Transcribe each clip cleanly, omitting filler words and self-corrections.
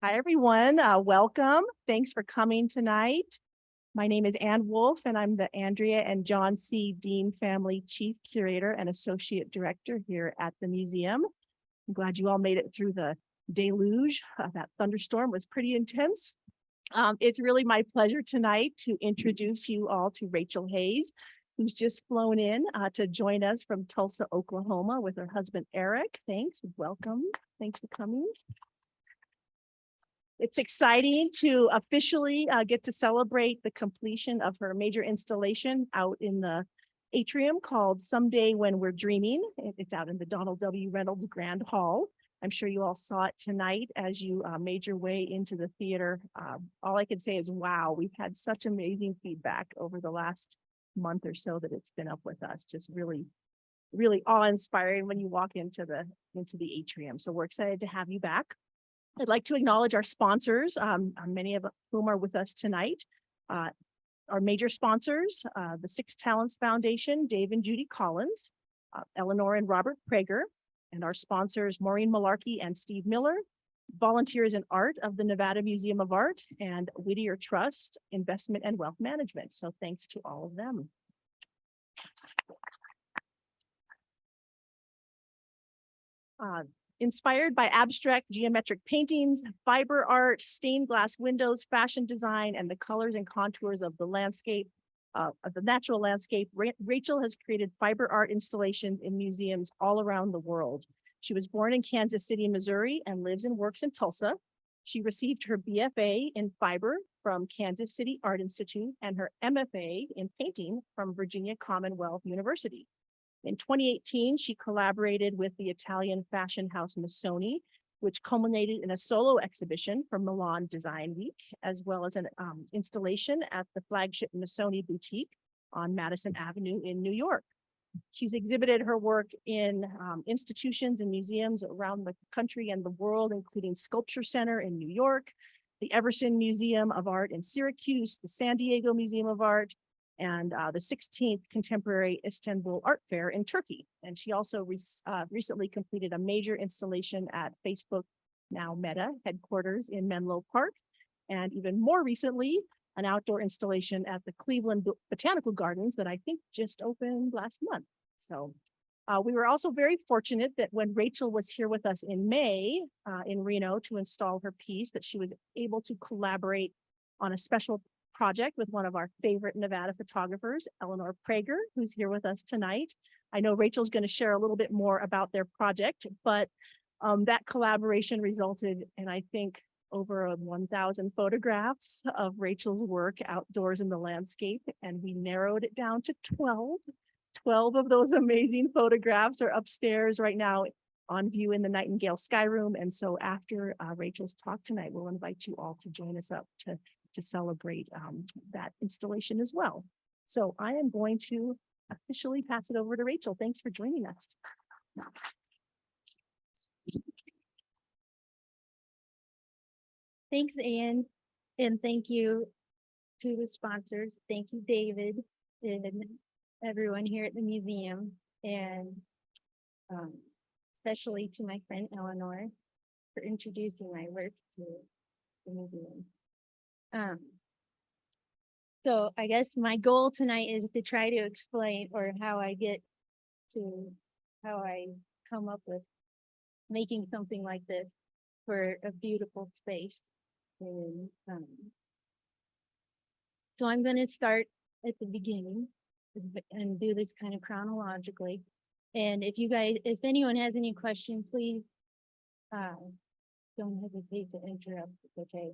Hi, everyone. Welcome. Thanks for coming tonight. My name is Ann Wolf, and I'm the Andrea and John C. Dean Family Chief Curator and Associate Director here at the museum. I'm glad you all made it through the deluge. That thunderstorm was pretty intense. It's really my pleasure tonight to introduce you all to Rachel Hayes, who's just flown in to join us from Tulsa, Oklahoma with her husband, Eric. Thanks. Welcome. Thanks for coming. It's exciting to officially get to celebrate the completion of her major installation out in the atrium called Someday When We're Dreaming. It's out in the Donald W. Reynolds Grand Hall. I'm sure you all saw it tonight as you made your way into the theater. All I can say is, wow, we've had such amazing feedback over the last month or so that it's been up with us. Just really, really awe-inspiring when you walk into the atrium. So we're excited to have you back. I'd like to acknowledge our sponsors, many of whom are with us tonight. Our major sponsors, the Six Talents Foundation, Dave and Judy Collins, Eleanor and Robert Prager, and our sponsors, Maureen Malarkey and Steve Miller, Volunteers in Art of the Nevada Museum of Art, and Whittier Trust Investment and Wealth Management. So thanks to all of them. Inspired by abstract geometric paintings, fiber art, stained glass windows, fashion design, and the colors and contours of the landscape, of the natural landscape, Rachel has created fiber art installations in museums all around the world. She was born in Kansas City, Missouri, and lives and works in Tulsa. She received her BFA in fiber from Kansas City Art Institute and her MFA in painting from Virginia Commonwealth University. In 2018, she collaborated with the Italian fashion house Missoni, which culminated in a solo exhibition for Milan Design Week, as well as an installation at the flagship Missoni boutique on Madison Avenue in New York. She's exhibited her work in institutions and museums around the country and the world, including Sculpture Center in New York, the Everson Museum of Art in Syracuse, the San Diego Museum of Art, and the 16th Contemporary Istanbul Art Fair in Turkey. And she also recently completed a major installation at Facebook, now Meta, headquarters in Menlo Park. And even more recently, an outdoor installation at the Cleveland Botanical Gardens that I think just opened last month. So we were also very fortunate that when Rachel was here with us in May in Reno to install her piece, that she was able to collaborate on a special project with one of our favorite Nevada photographers, Eleanor Prager, who's here with us tonight. I know Rachel's going to share a little bit more about their project, but that collaboration resulted in, I think, over 1,000 photographs of Rachel's work outdoors in the landscape, and we narrowed it down to 12. 12 of those amazing photographs are upstairs right now on view in the Nightingale Sky Room. And so after Rachel's talk tonight, we'll invite you all to join us up to celebrate that installation as well. So I am going to officially pass it over to Rachel. Thanks for joining us. Thanks, Ann, and thank you to the sponsors. Thank you, David, and everyone here at the museum, and especially to my friend Eleanor for introducing my work to the museum. So I guess my goal tonight is to try to explain or how I come up with making something like this for a beautiful space. And so I'm going to start at the beginning and do this kind of chronologically. And if anyone has any questions, please don't hesitate to interrupt. It's okay.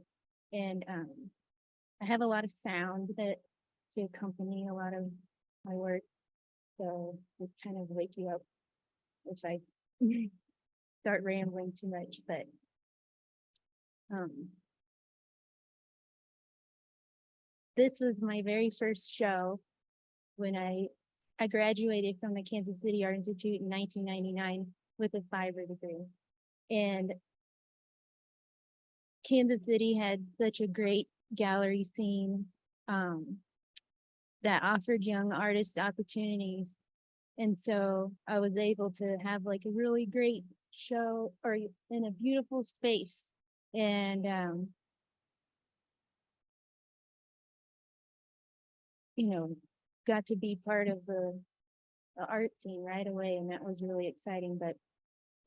And I have a lot of sound to accompany a lot of my work, so it kind of wake you up if I start rambling too much. But this was my very first show when I graduated from the Kansas City Art Institute in 1999 with a fiber degree. And Kansas City had such a great gallery scene that offered young artists opportunities. And so I was able to have like a really great show or in a beautiful space And, you know, got to be part of the art scene right away, and that was really exciting. But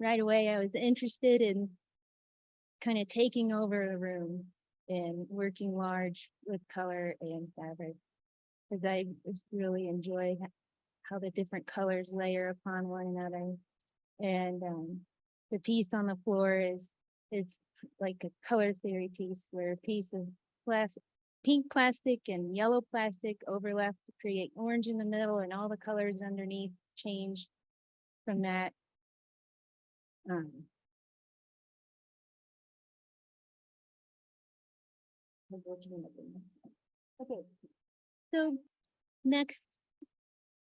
right away, I was interested in kind of taking over a room and working large with color and fabric, because I just really enjoy how the different colors layer upon one another. And the piece on the floor is like a color theory piece where a piece of pink plastic and yellow plastic overlap to create orange in the middle, and all the colors underneath change from that. Um, okay, so next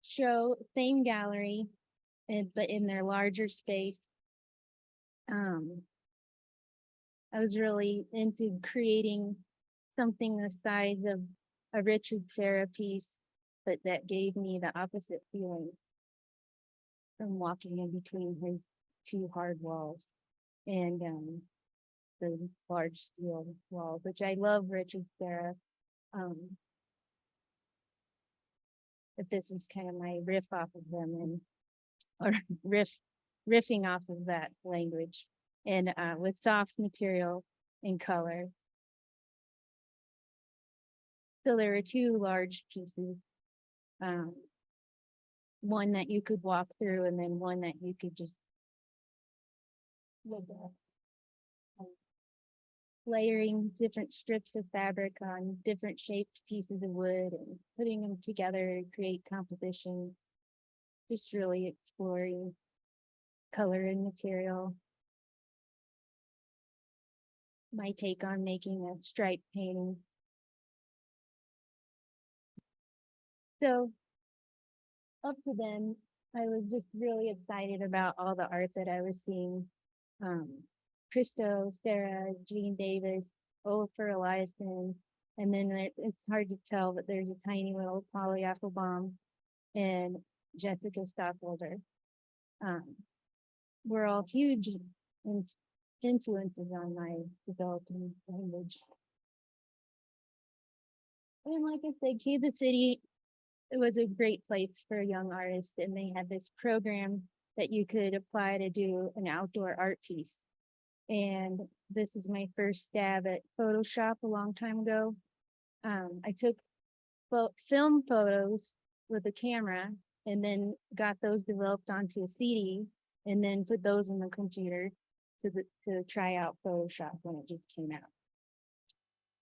show, same gallery, but in their larger space. I was really into creating something the size of a Richard Serra piece, but that gave me the opposite feeling from walking in between his two hard walls and the large steel walls, which I love Richard Serra. Um, but this was kind of my riff off of them, and or riffing off of that language, and with soft material and color. So there were two large pieces, um, one that you could walk through, and then one that you could just look at. Layering different strips of fabric on different shaped pieces of wood and putting them together to create composition. Just really exploring color and material. My take on making a stripe painting. So up to then, I was just really excited about all the art that I was seeing. Christo, Sarah, Jean Davis, Olafur Eliasson, and then it's hard to tell, but there's a tiny little Polly Applebaum and Jessica Stockholder. We're all huge influences on my developing language. And like I said, Kansas City, it was a great place for young artists, and they had this program that you could apply to do an outdoor art piece. And this is my first stab at Photoshop a long time ago. I took film photos with a camera and then got those developed onto a CD and then put those in the computer to try out Photoshop when it just came out.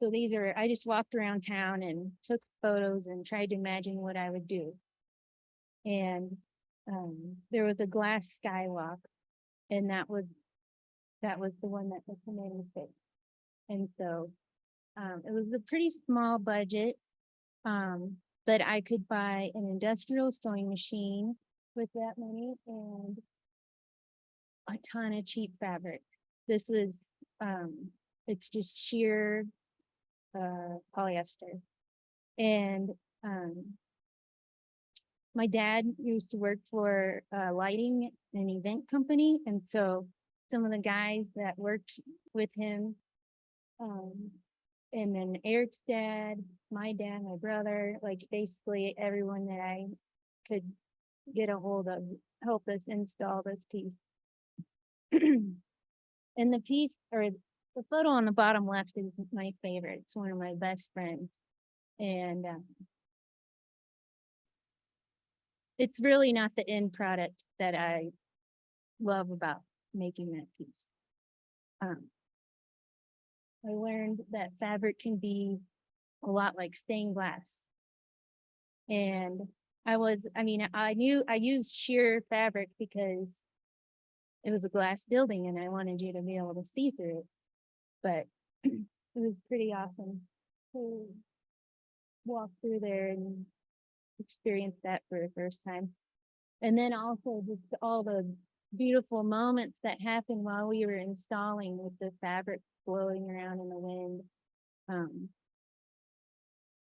So I just walked around town and took photos and tried to imagine what I would do. And there was a glass skywalk, and that was the one that was the manuscript. And so it was a pretty small budget, but I could buy an industrial sewing machine with that money and a ton of cheap fabric. This was, it's just sheer polyester. And my dad used to work for a lighting and event company. And so some of the guys that worked with him, and then Eric's dad, my brother, like basically everyone that I could get a hold of helped us install this piece. And the piece, or the photo on the bottom left, is my favorite. It's one of my best friends. And it's really not the end product that I love about making that piece. I learned that fabric can be a lot like stained glass. And I knew I used sheer fabric because it was a glass building and I wanted you to be able to see through it. But it was pretty awesome to walk through there and experience that for the first time. And then also just all the beautiful moments that happened while we were installing with the fabric blowing around in the wind.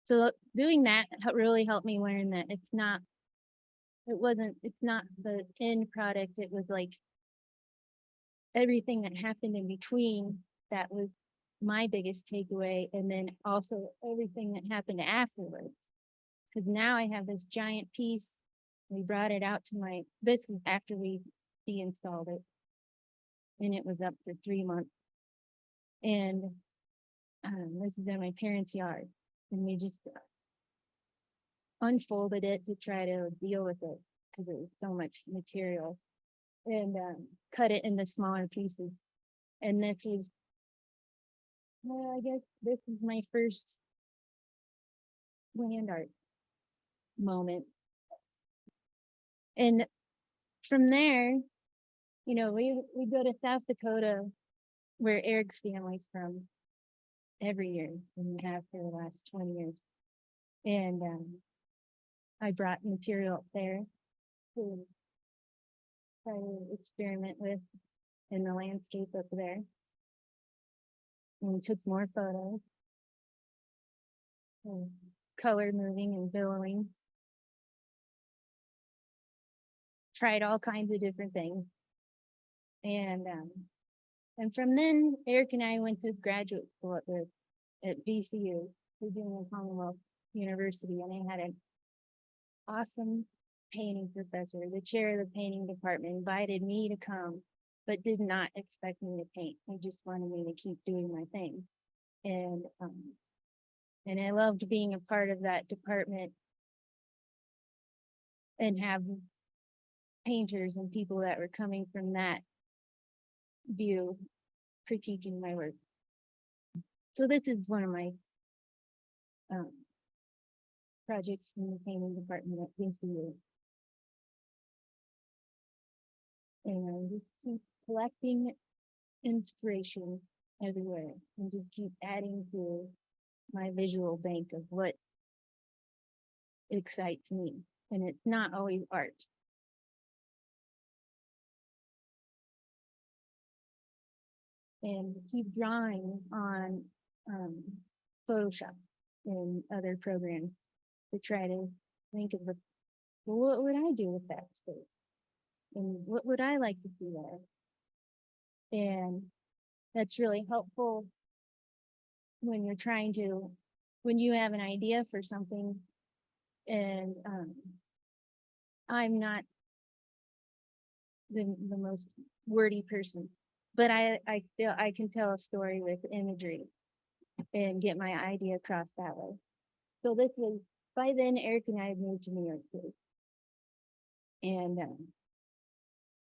So doing that really helped me learn that it's not the end product. It was like everything that happened in between that was my biggest takeaway, and then also everything that happened afterwards. Because now I have this giant piece. We brought it out to this is after we de-installed it. And it was up for 3 months. And this is in my parents' yard. And we just unfolded it to try to deal with it because it was so much material. And cut it into smaller pieces. And this was, well, I guess this is my first land art moment. And from there, we go to South Dakota, where Eric's family's from, every year, and we have for the last 20 years. And I brought material up there to try to experiment with in the landscape up there. And we took more photos. Color moving and billowing. Tried all kinds of different things. And from then, Eric and I went to graduate school at VCU, Virginia Commonwealth University, and I had an awesome painting professor. The chair of the painting department invited me to come, but did not expect me to paint. He just wanted me to keep doing my thing. And I loved being a part of that department and have painters and people that were coming from that view critiquing my work. So this is one of my projects from the painting department at VCU. And just keep collecting inspiration everywhere and just keep adding to my visual bank of what excites me. And it's not always art. And keep drawing on Photoshop and other programs to try to think of what would I do with that space? And what would I like to see there? And that's really helpful when you're when you have an idea for something. And I'm not the most wordy person, but I feel I can tell a story with imagery and get my idea across that way. So this was, by then, Eric and I had moved to New York City. And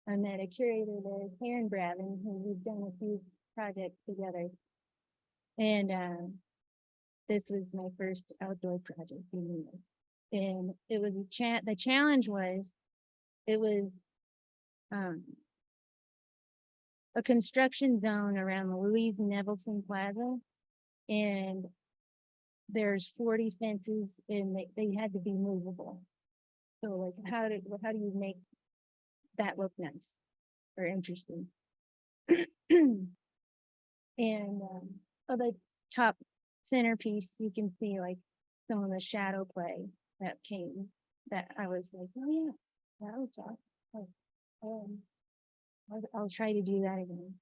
I met a curator there, Karen Bravin, who we've done a few projects together. And this was my first outdoor project in New York. And it was the challenge was, it was a construction zone around the Louise Nevelson Plaza. And there's 40 fences and they had to be movable. So like, how do you make that look nice or interesting? And on the top centerpiece, you can see like some of the shadow play that came, that I was like, oh yeah, that was awesome. I'll try to do that again.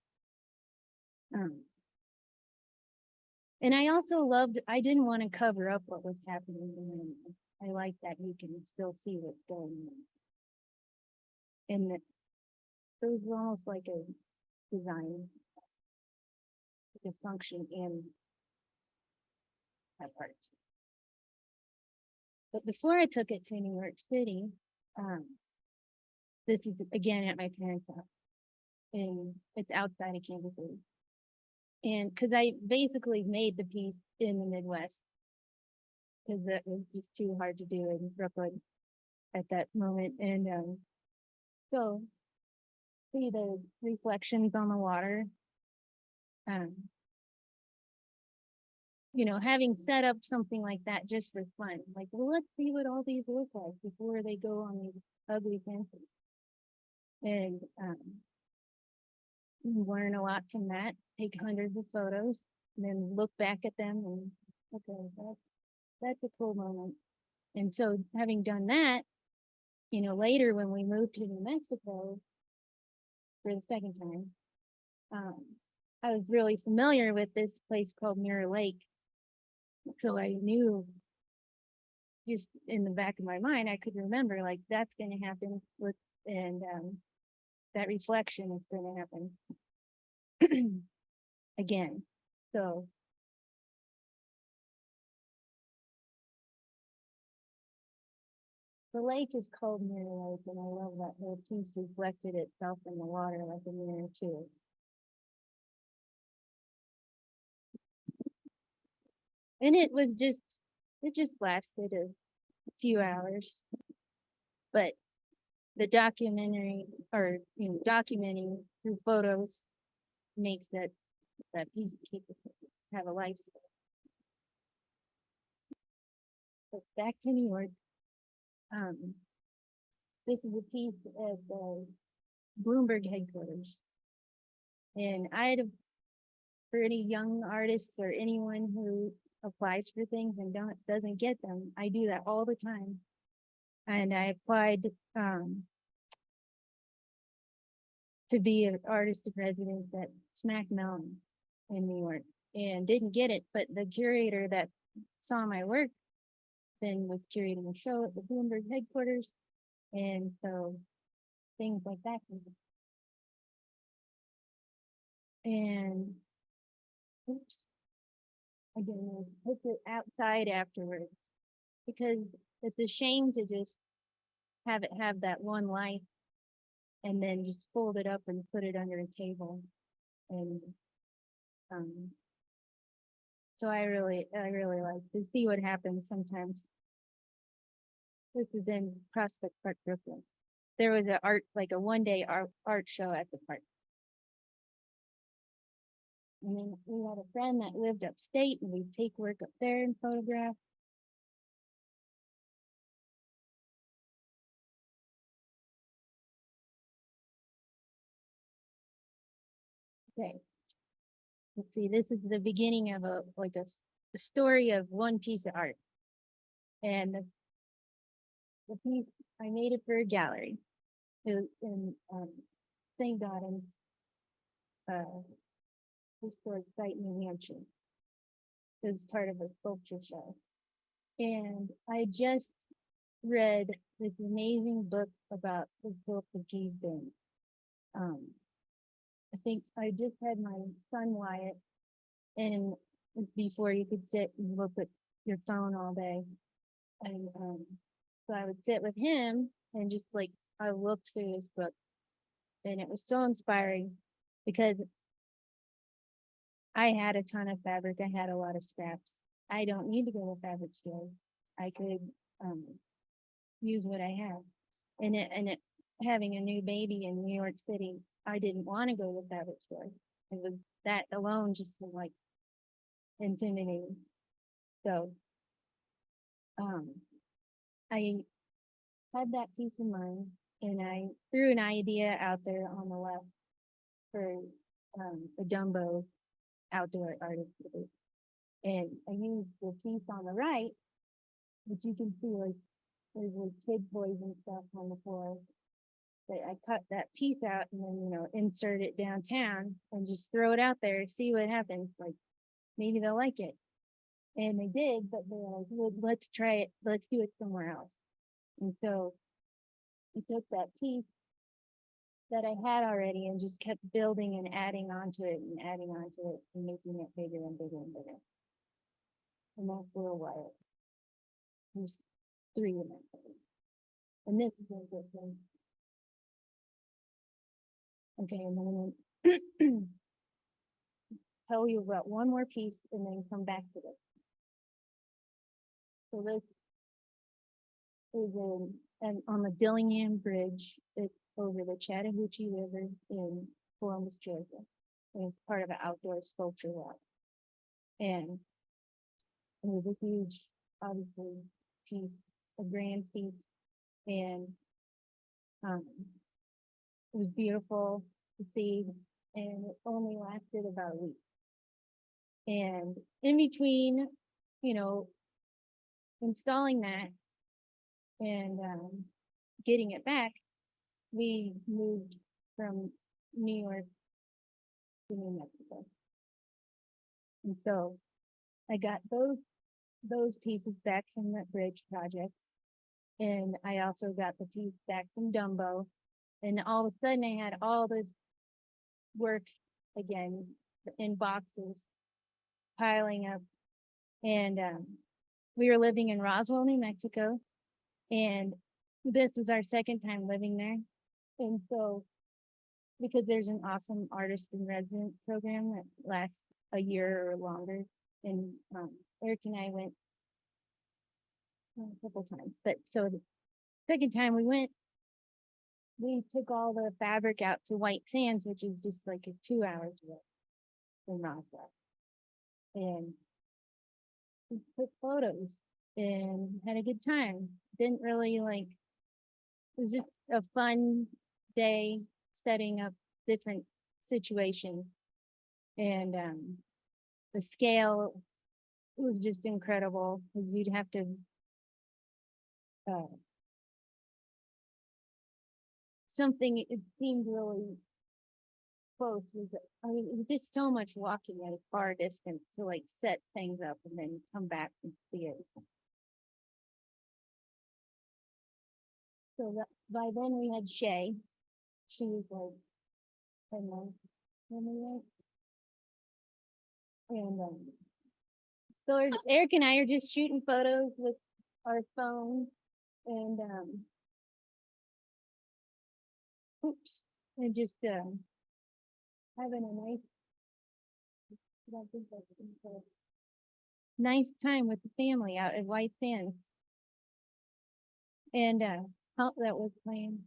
And I also loved, I didn't want to cover up what was happening in the room. I like that you can still see what's going on. And that it was almost like a design, like a function in that part. But before I took it to New York City, this is again at my parents' house, and it's outside of Kansas City. And because I basically made the piece in the Midwest, because that was just too hard to do in Brooklyn at that moment. And so see the reflections on the water. Having set up something like that just for fun, like, well, let's see what all these look like before they go on these ugly fences. And you learn a lot from that, take hundreds of photos, and then look back at them and, okay, that's a cool moment. And so having done that, later when we moved to New Mexico for the second time, I was really familiar with this place called Mirror Lake. So I knew just in the back of my mind, I could remember like that's going to happen with, and that reflection is going to happen again. So the lake is called Mirror Lake, and I love that the piece reflected itself in the water like a mirror too. And it just lasted a few hours, but the documentary, or documenting through photos makes that piece have a life. But back to New York. This is a piece at the Bloomberg headquarters, and for any young artists or anyone who applies for things and doesn't get them, I do that all the time. And I applied to be an artist in residence at Smack Mountain in New York, and didn't get it. But the curator that saw my work then was curating a show at the Bloomberg headquarters, and so things like that. And oops, again, I took it outside afterwards because it's a shame to just have it have that one life and then just fold it up and put it under a table. And so I really like to see what happens sometimes. This is in Prospect Park, Brooklyn. There was like a one-day art show at the park. And then we had a friend that lived upstate, and we'd take work up there and photograph. Okay. Let's see, this is the beginning of a story of one piece of art. And the piece, I made it for a gallery. It was in St. Gaudens historic site in New Hampshire. It was part of a sculpture show. And I just read this amazing book about the Philip Gee's band. I think I just had my son Wyatt, and it's before you could sit and look at your phone all day. And so I would sit with him and just like I looked through his book, and it was so inspiring because I had a ton of fabric. I had a lot of scraps. I don't need to go to a fabric store. I could use what I have. And having a new baby in New York City, I didn't want to go to the fabric store. It was that alone just was like intimidating. So I had that piece in mind, and I threw an idea out there on the left for a Dumbo outdoor art exhibit. And I used the piece on the right, which you can see like there's like kid toys and stuff on the floor. But I cut that piece out and then, insert it downtown and just throw it out there, see what happens. Like maybe they'll like it. And they did, but they were like, well, let's try it. Let's do it somewhere else. And so I took that piece that I had already and just kept building and adding onto it and adding onto it and making it bigger and bigger and bigger. And that's for a while. There's 3 of them. And this is a good thing. Okay, and then I'm gonna tell you about one more piece and then come back to this. So this is on the Dillingham Bridge. It's over the Chattahoochee River in Columbus, Georgia. And it's part of an outdoor sculpture walk. And it was a huge, obviously, piece, a grand piece. And it was beautiful to see, and it only lasted about a week. And in between, installing that and getting it back, we moved from New York to New Mexico. And so I got those pieces back from that bridge project. And I also got the piece back from Dumbo. And all of a sudden I had all this work again in boxes piling up. And we were living in Roswell, New Mexico. And this is our second time living there. And so, because there's an awesome artist in resident program that lasts a year or longer. And Eric and I went a couple times, but so the second time we went, we took all the fabric out to White Sands, which is just like a 2 hour trip from Roswell. And we took photos and had a good time. Didn't really like, it was just a fun day setting up different situations. And the scale was just incredible because you'd have to something it seemed really close was I mean it was just so much walking at a far distance to like set things up and then come back and see it. So that, by then we had Shay. She was like 10 months when we went. And so Eric and I are just shooting photos with our phones and oops, and just having a nice time with the family out at White Sands. And how that was playing.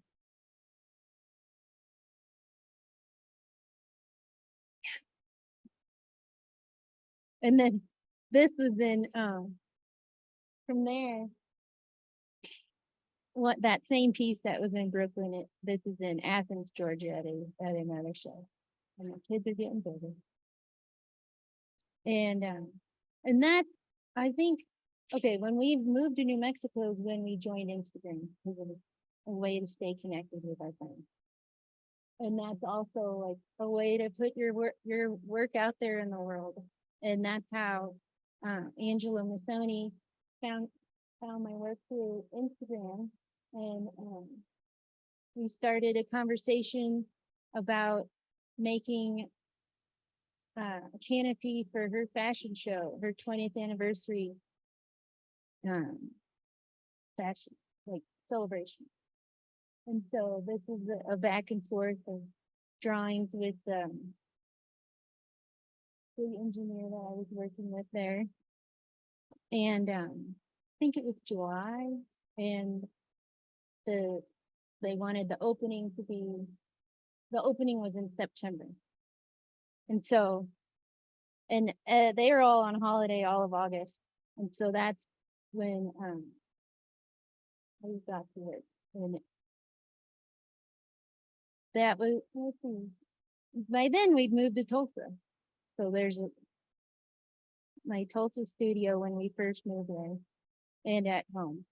And then this was in from there. What that same piece that was in Brooklyn, this is in Athens, Georgia at another show. And the kids are getting bigger. And that I think okay, when we moved to New Mexico is when we joined Instagram because it was a way to stay connected with our friends. And that's also like a way to put your work out there in the world. And that's how Angela Missoni found my work through Instagram. And we started a conversation about making a canopy for her fashion show, her 20th anniversary fashion, like celebration. And so this is a back and forth of drawings with the engineer that I was working with there. And I think it was July, and they wanted the opening was in September. And so, and they were all on holiday all of August. And so that's when we got to it. And that was, let's see, by then we'd moved to Tulsa. So there's my Tulsa studio when we first moved there and at home.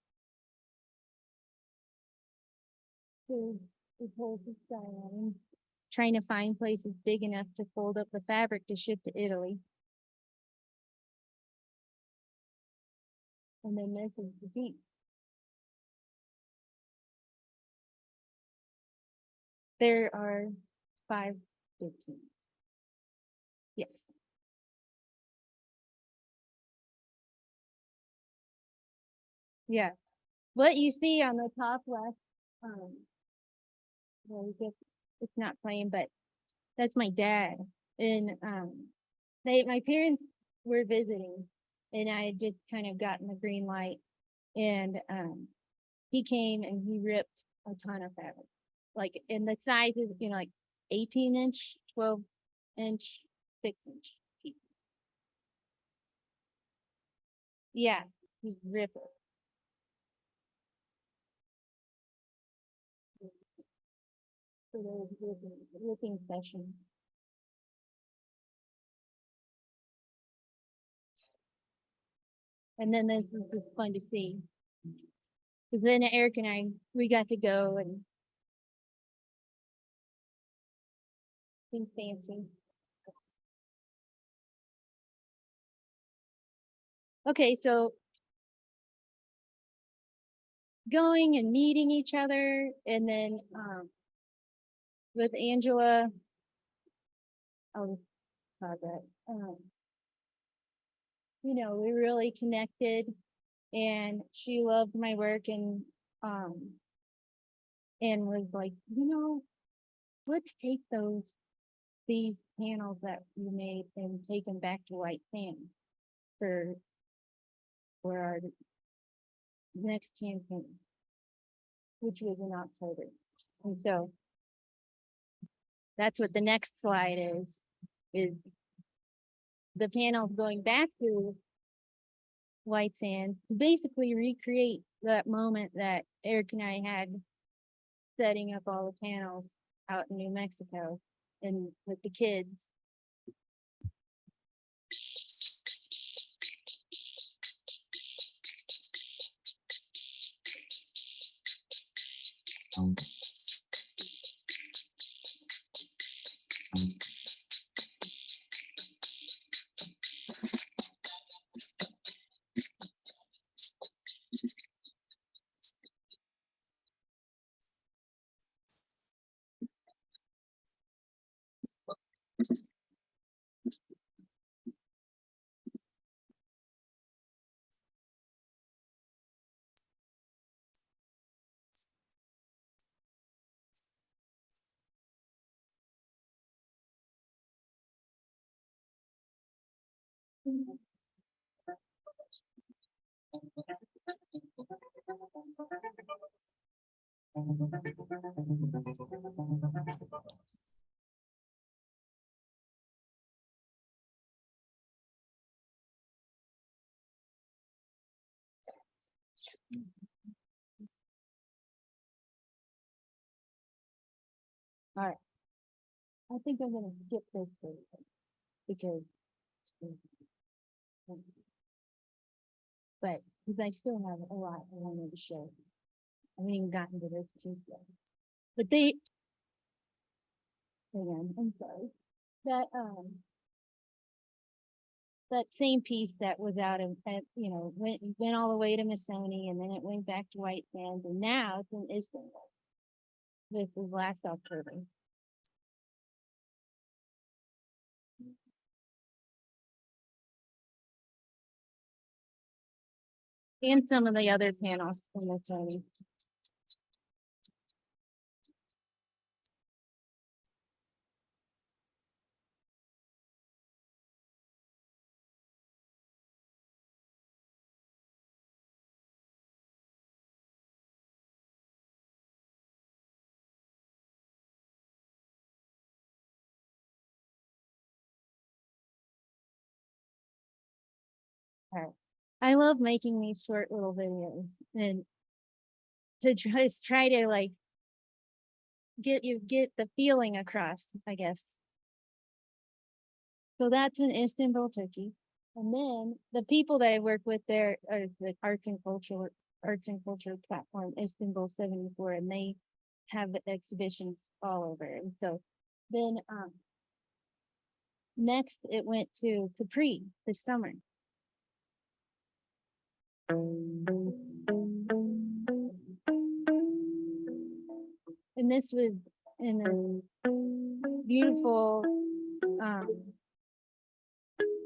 So the Tulsa style, trying to find places big enough to fold up the fabric to ship to Italy. And then this is the beach. There are 5 big teams. Yes. Yeah. What you see on the top left, well, it's not playing, but that's my dad. And my parents were visiting, and I had just kind of gotten the green light, and he came and he ripped a ton of fabric, like in the sizes, like 18-inch, 12-inch, 6-inch pieces. Yeah, he's ripping. For those ripping sessions. And then this is just fun to see. Because then Eric and I, we got to go and think fancy. Okay, so going and meeting each other and then, with Angela, I'll just pause that. We really connected and she loved my work and was like, let's take these panels that you made and take them back to White Sand for, our next campaign, which was in October. And so that's what the next slide is the panels going back to White Sands to basically recreate that moment that Eric and I had setting up all the panels out in New Mexico and with the kids. All right. I think I'm gonna skip this for a second because because I still have a lot I wanted to show. I haven't even gotten to this piece yet. But hang on, I'm sorry. That same piece that was out of, went all the way to Missoni and then it went back to White Sands and now it's in Istanbul. This was last October. And some of the other panels from Missoni. All right. I love making these short little videos and to try to like get the feeling across, I guess. So that's in Istanbul, Turkey. And then the people that I work with there are the arts and culture platform, Istanbul 74, and they have exhibitions all over. And so then next it went to Capri this summer. And this was in a beautiful,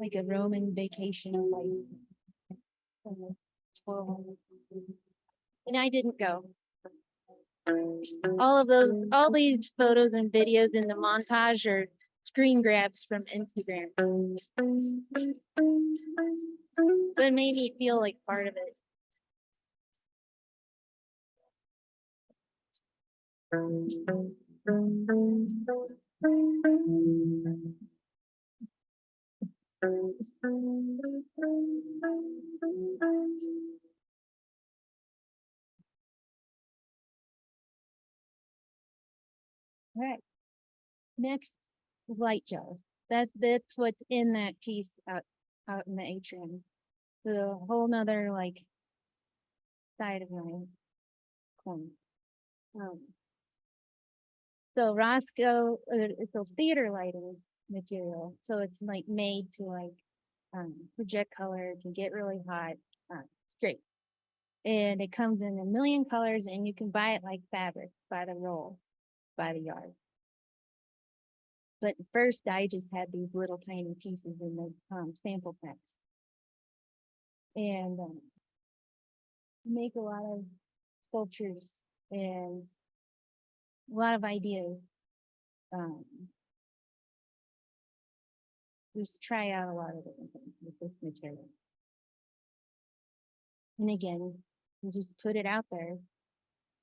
like a Roman vacation place. And I didn't go. All these photos and videos in the montage are screen grabs from Instagram. But it made me feel like part of it. All right. Next, light gels. That's what's in that piece out in the atrium. The whole nother like side of my coin. So Roscoe, it's a theater lighting material. So it's like made to like project color, can get really hot. It's great. And it comes in a million colors and you can buy it like fabric by the roll, by the yard. But first I just had these little tiny pieces in the sample packs. And make a lot of sculptures and a lot of ideas. Just try out a lot of different things with this material. And again, you just put it out there,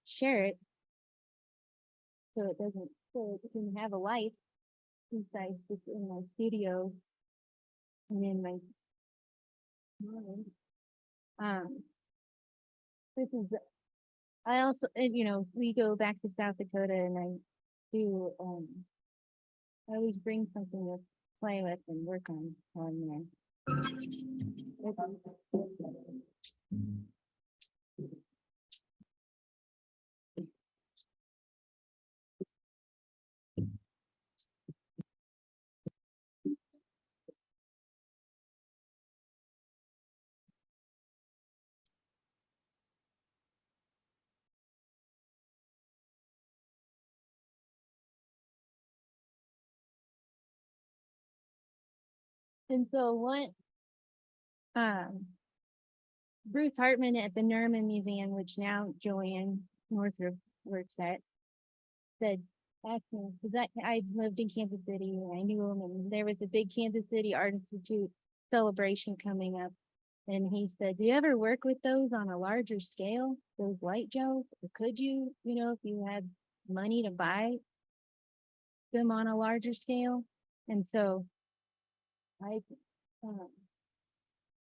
share it, so it can have a life inside this in my studio and in my mind. This is, I also, and, we go back to South Dakota and I do, I always bring something to play with and work on there. And so what, Bruce Hartman at the Nerman Museum, which now Joanne Northrup works at, said, asked me, because I lived in Kansas City and I knew him, and there was a big Kansas City Art Institute celebration coming up. And he said, do you ever work with those on a larger scale, those light gels? Or could you, if you had money to buy them on a larger scale? And so I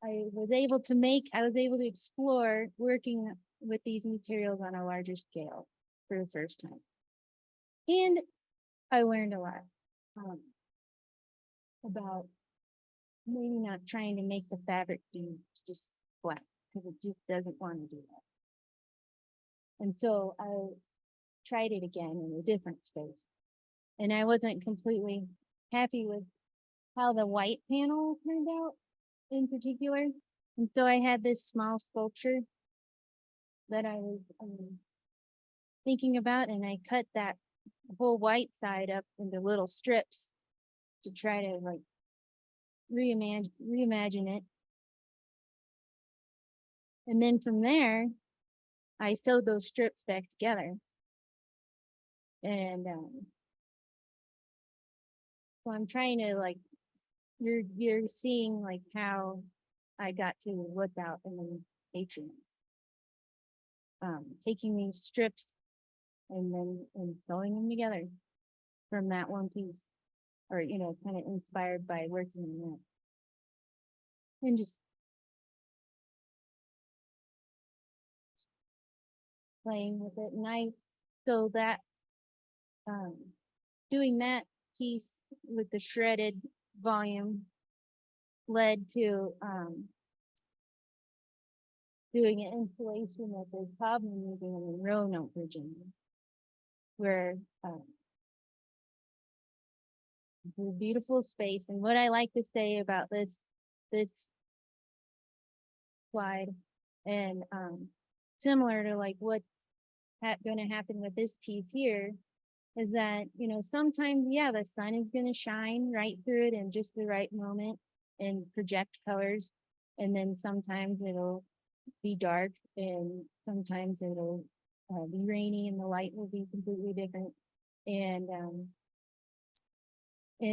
was able to explore working with these materials on a larger scale for the first time. And I learned a lot about maybe not trying to make the fabric be just flat, because it just doesn't want to do that. And so I tried it again in a different space. And I wasn't completely happy with how the white panel turned out in particular. And so I had this small sculpture that I was thinking about, and I cut that whole white side up into little strips to try to like reimagine it. And then from there, I sewed those strips back together. And so I'm trying to like, you're seeing like how I got to what's out in the Patreon. Taking these strips and sewing them together from that one piece, or kind of inspired by working in that, and just playing with it. And so that doing that piece with the shredded volume led to doing an installation at the Taubman Museum in Roanoke, Virginia, where it's a beautiful space. And what I like to say about this slide, and similar to like what's going to happen with this piece here, is that sometimes the sun is going to shine right through it in just the right moment and project colors, and then sometimes it'll be dark, and sometimes it'll be rainy and the light will be completely different. And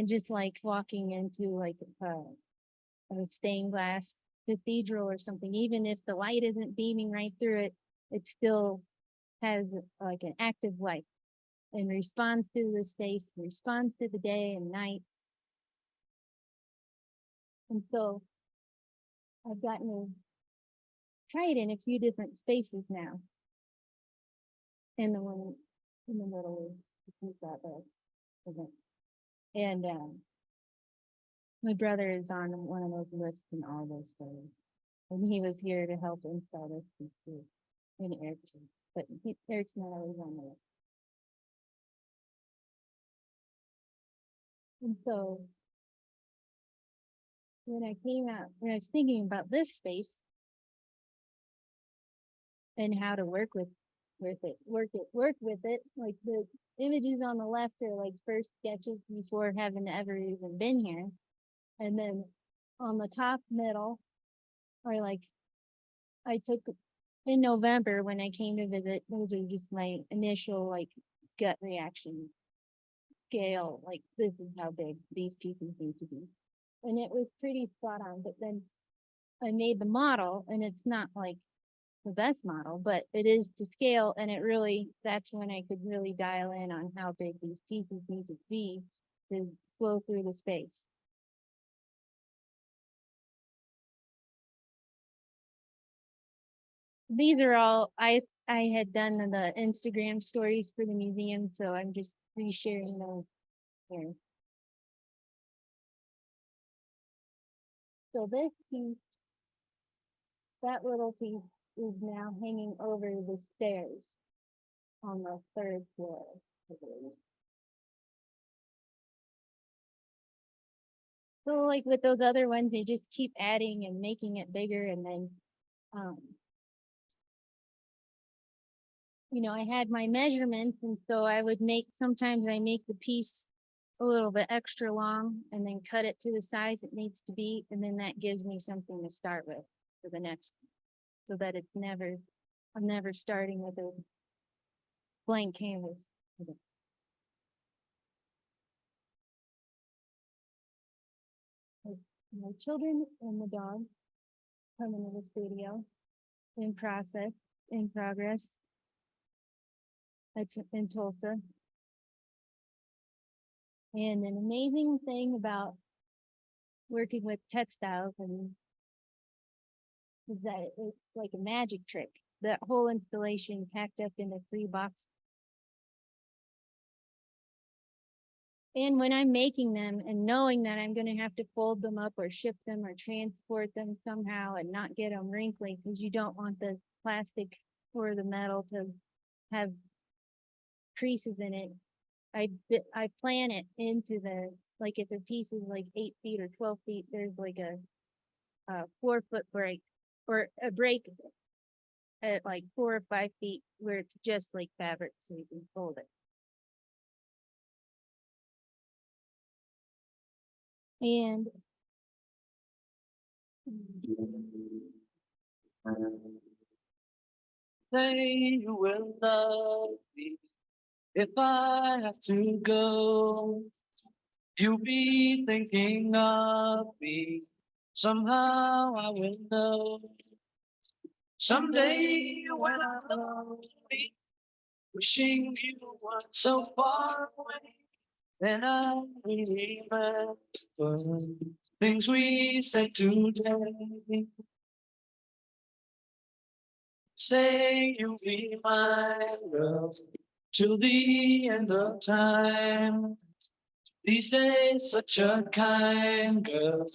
just like walking into like a stained glass cathedral or something, even if the light isn't beaming right through it, it still has like an active light and responds to the space, responds to the day and night. And so I've gotten to try it in a few different spaces now. And the one in the middle is that event. And my brother is on one of those lifts in all those photos. And he was here to help install this piece too. And Eric too. But Eric's not always on the lift. And so when I came out, when I was thinking about this space and how to work with work with it, like the images on the left are like first sketches before having ever even been here. And then on the top middle are like, I took in November when I came to visit, those are just my initial like gut reaction scale, like this is how big these pieces need to be. And it was pretty spot on, but then I made the model and it's not like the best model, but it is to scale. And it really, that's when I could really dial in on how big these pieces need to be to flow through the space. These are all, I had done the Instagram stories for the museum, so I'm just resharing those here. So this piece, that little piece is now hanging over the stairs on the third floor, I believe. So like with those other ones, they just keep adding and making it bigger and then, you know, I had my measurements and so I would sometimes I make the piece a little bit extra long and then cut it to the size it needs to be. And then that gives me something to start with for the next, so that I'm never starting with a blank canvas. My children and the dog come into the studio in progress in Tulsa. And an amazing thing about working with textiles is that it's like a magic trick. That whole installation packed up in a 3 box. And when I'm making them and knowing that I'm going to have to fold them up or ship them or transport them somehow and not get them wrinkly, because you don't want the plastic or the metal to have creases in it. I plan it into the, like if a piece is like 8 feet or 12 feet, there's like a 4-foot break or a break at like 4 or 5 feet where it's just like fabric so you can fold it. And Say you will love me if I have to go. You'll be thinking of me. Somehow I will know. Someday when I'm lonely, wishing you weren't so far away, then I remember things we said today. Say you'll be my love till the end of time. These days, such a kind girl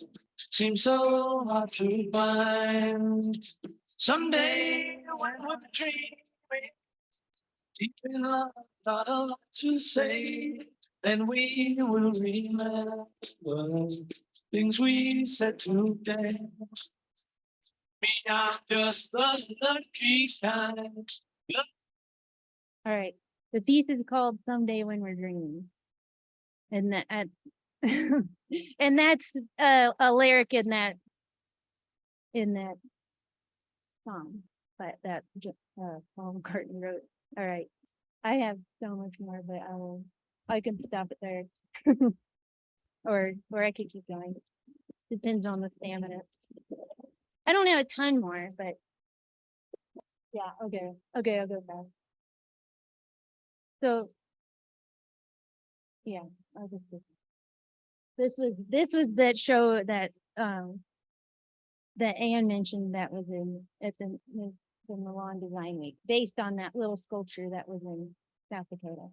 seems so hard to find. Someday, when we're dreaming, deep in love, not a lot to say, then we will remember things we said today. We are just the lucky kind. all right, the piece is called Someday When We're Dreaming. And that and that's a lyric in that song, but that Paul McCartney wrote. All right, I have so much more, but I can stop it there, or I could keep going. Depends on the stamina. I don't have a ton more, but yeah, okay, I'll go fast. So yeah, I'll just. This was that show that that Anne mentioned that was at the Milan Design Week, based on that little sculpture that was in South Dakota.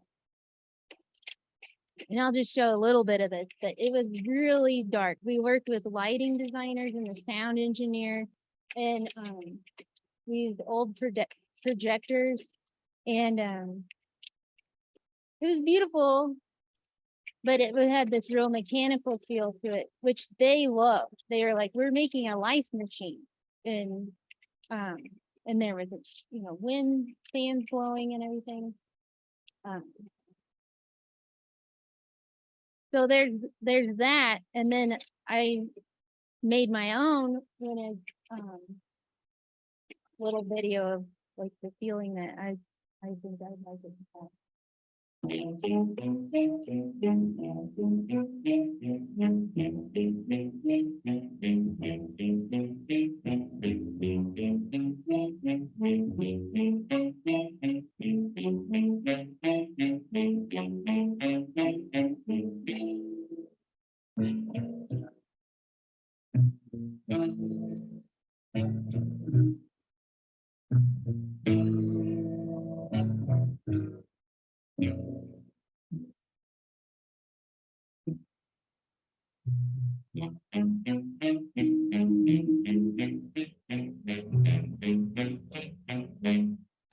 And I'll just show a little bit of this, but it was really dark. We worked with lighting designers and the sound engineer, and we used old projectors, and it was beautiful. but it had this real mechanical feel to it, which they loved. They were like, we're making a life machine. And, um, and there was, wind fans blowing and everything. Um, so there's that. And then I made my own when little video of like the feeling that I think I'd like it to have.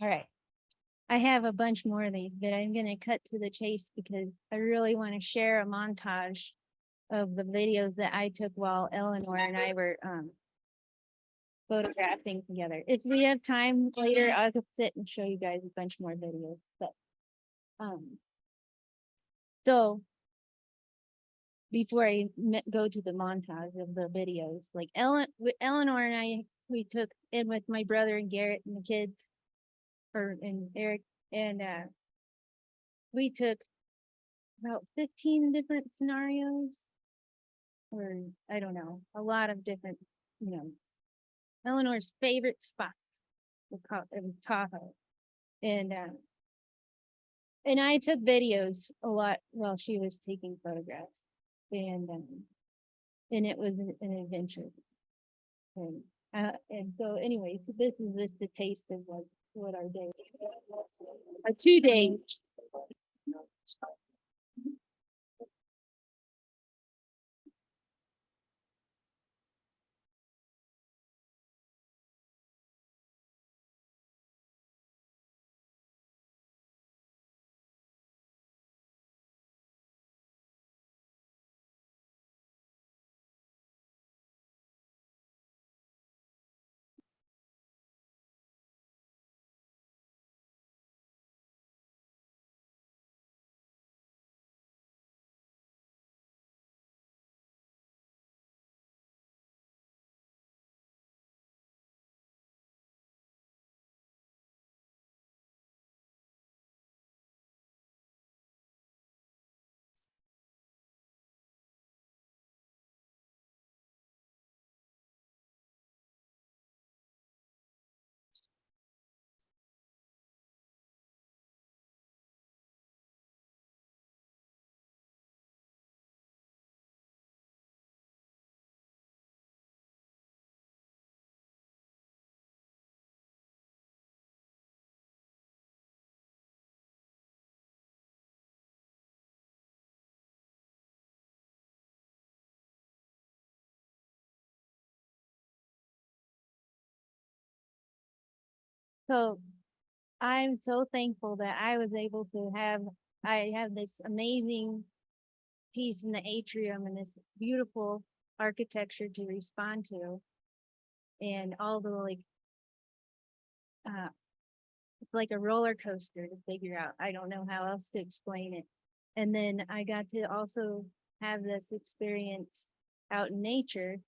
All right. I have a bunch more of these, but I'm going to cut to the chase because I really want to share a montage of the videos that I took while Eleanor and I were photographing together. If we have time later, I'll just sit and show you guys a bunch more videos. But so before I go to the montage of the videos, like Eleanor and I, we took in with my brother and Garrett and the kids, and Eric, and we took about 15 different scenarios, or I don't know, a lot of different, Eleanor's favorite spots was Tahoe. And I took videos a lot while she was taking photographs. And it was an adventure. And so anyway, so this is just a taste of like what our day, our 2 days. So I'm so thankful that I was able to I have this amazing piece in the atrium and this beautiful architecture to respond to. And all the it's like a roller coaster to figure out. I don't know how else to explain it. And then I got to also have this experience out in nature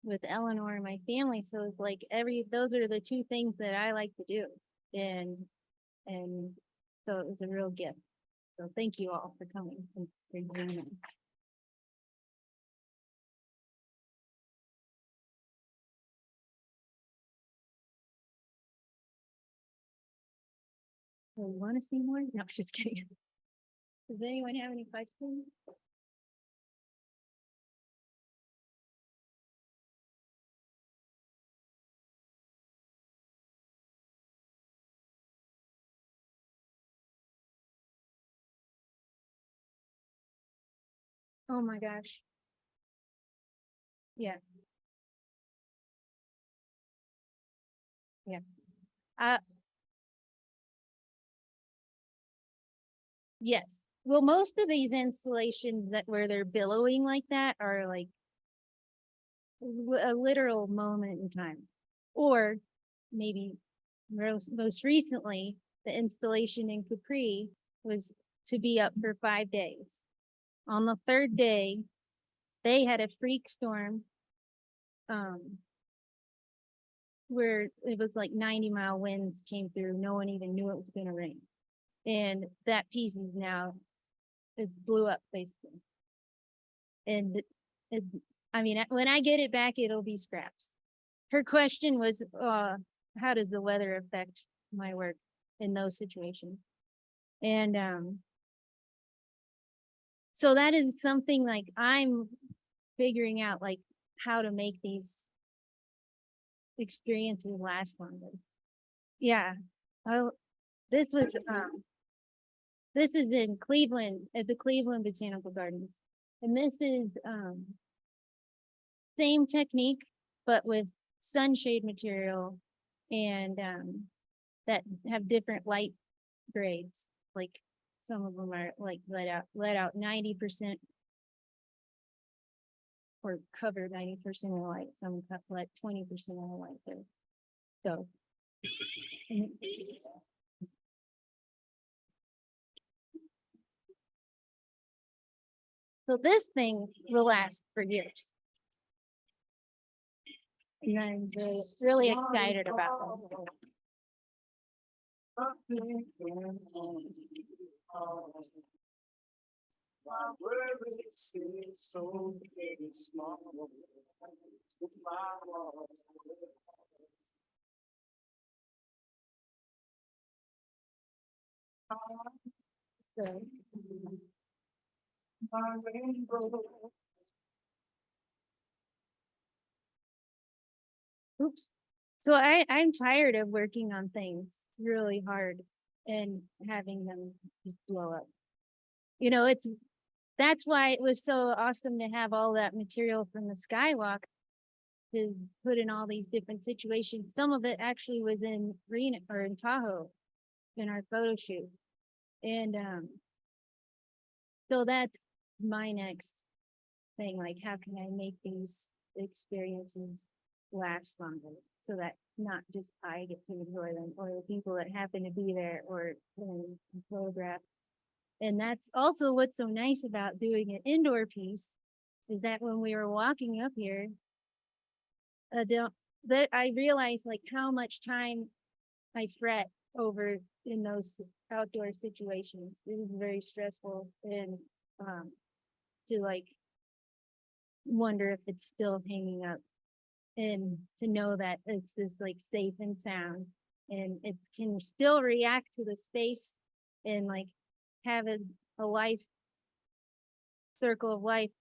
with Eleanor and my family. So it's like those are the 2 things that I like to do. And so it was a real gift. So thank you all for coming and for doing it. So you want to see more? No, just kidding. Does anyone have any questions? Oh my gosh. Yeah. Yeah. Uh, yes. well, most of these installations that where they're billowing like that are like a literal moment in time. Or maybe most recently, the installation in Capri was to be up for 5 days. On the third day, they had a freak storm. Where it was like 90-mile winds came through. No one even knew it was gonna rain. And that piece is now, it blew up basically. And it, I mean, when I get it back, it'll be scraps. Her question was, how does the weather affect my work in those situations? And, so that is something like I'm figuring out like how to make these experiences last longer. Yeah. Oh, this was, this is in Cleveland, at the Cleveland Botanical Gardens. And this is, same technique, but with sunshade material and, that have different light grades. Like some of them are like let out 90% or cover 90% of the light. Some let 20% of the light there. So. So this thing will last for years. And I'm really excited about this. So, oops. So I'm tired of working on things really hard and having them just blow up. You know, that's why it was so awesome to have all that material from the Skywalk to put in all these different situations. Some of it actually was in Reno or in Tahoe in our photo shoot. And so that's my next thing. Like, how can I make these experiences last longer so that not just I get to enjoy them or the people that happen to be there or photograph. And that's also what's so nice about doing an indoor piece is that when we were walking up here, that I realized like how much time I fret over in those outdoor situations. It is very stressful and to like wonder if it's still hanging up and to know that it's this like safe and sound and it can still react to the space and like have a life circle of life,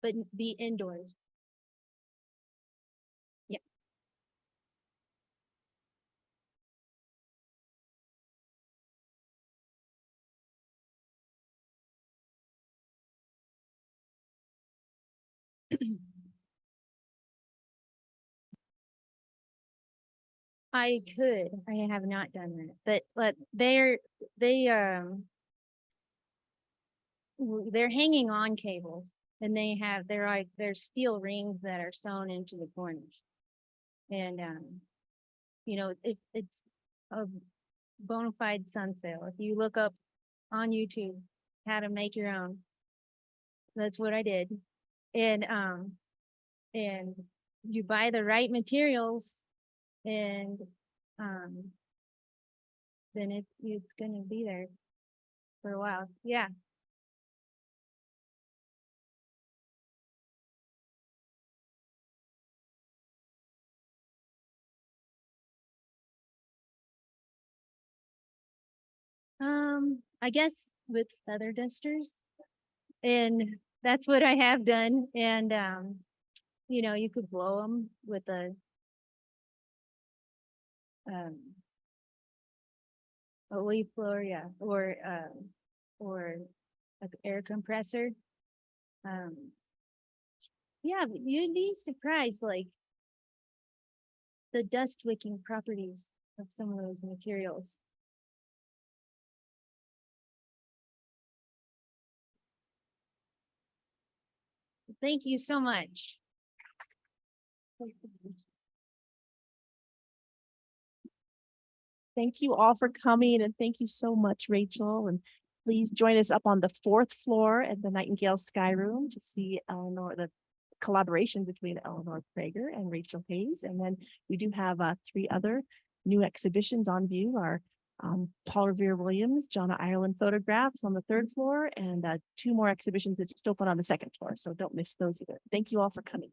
but be indoors. Yeah. I could. I have not done that, but they're hanging on cables and they're like there's steel rings that are sewn into the corners. And you know, it's a bona fide sun sail. If you look up on YouTube how to make your own, that's what I did. And you buy the right materials and then it's gonna be there for a while. Yeah. I guess with feather dusters, and that's what I have done. And you know, you could blow them with um a leaf blower, yeah, or an air compressor. Um, yeah, you'd be surprised, like the dust wicking properties of some of those materials. Thank you so much. Thank you all for coming and thank you so much, Rachel. And please join us up on the fourth floor at the Nightingale Sky Room to see Eleanor, the collaboration between Eleanor Prager and Rachel Hayes. And then we do have 3 other new exhibitions on view. Our Paul Revere Williams, Jonna Ireland photographs on the 3rd floor, and 2 more exhibitions that just open on the 2nd floor. So don't miss those either. Thank you all for coming.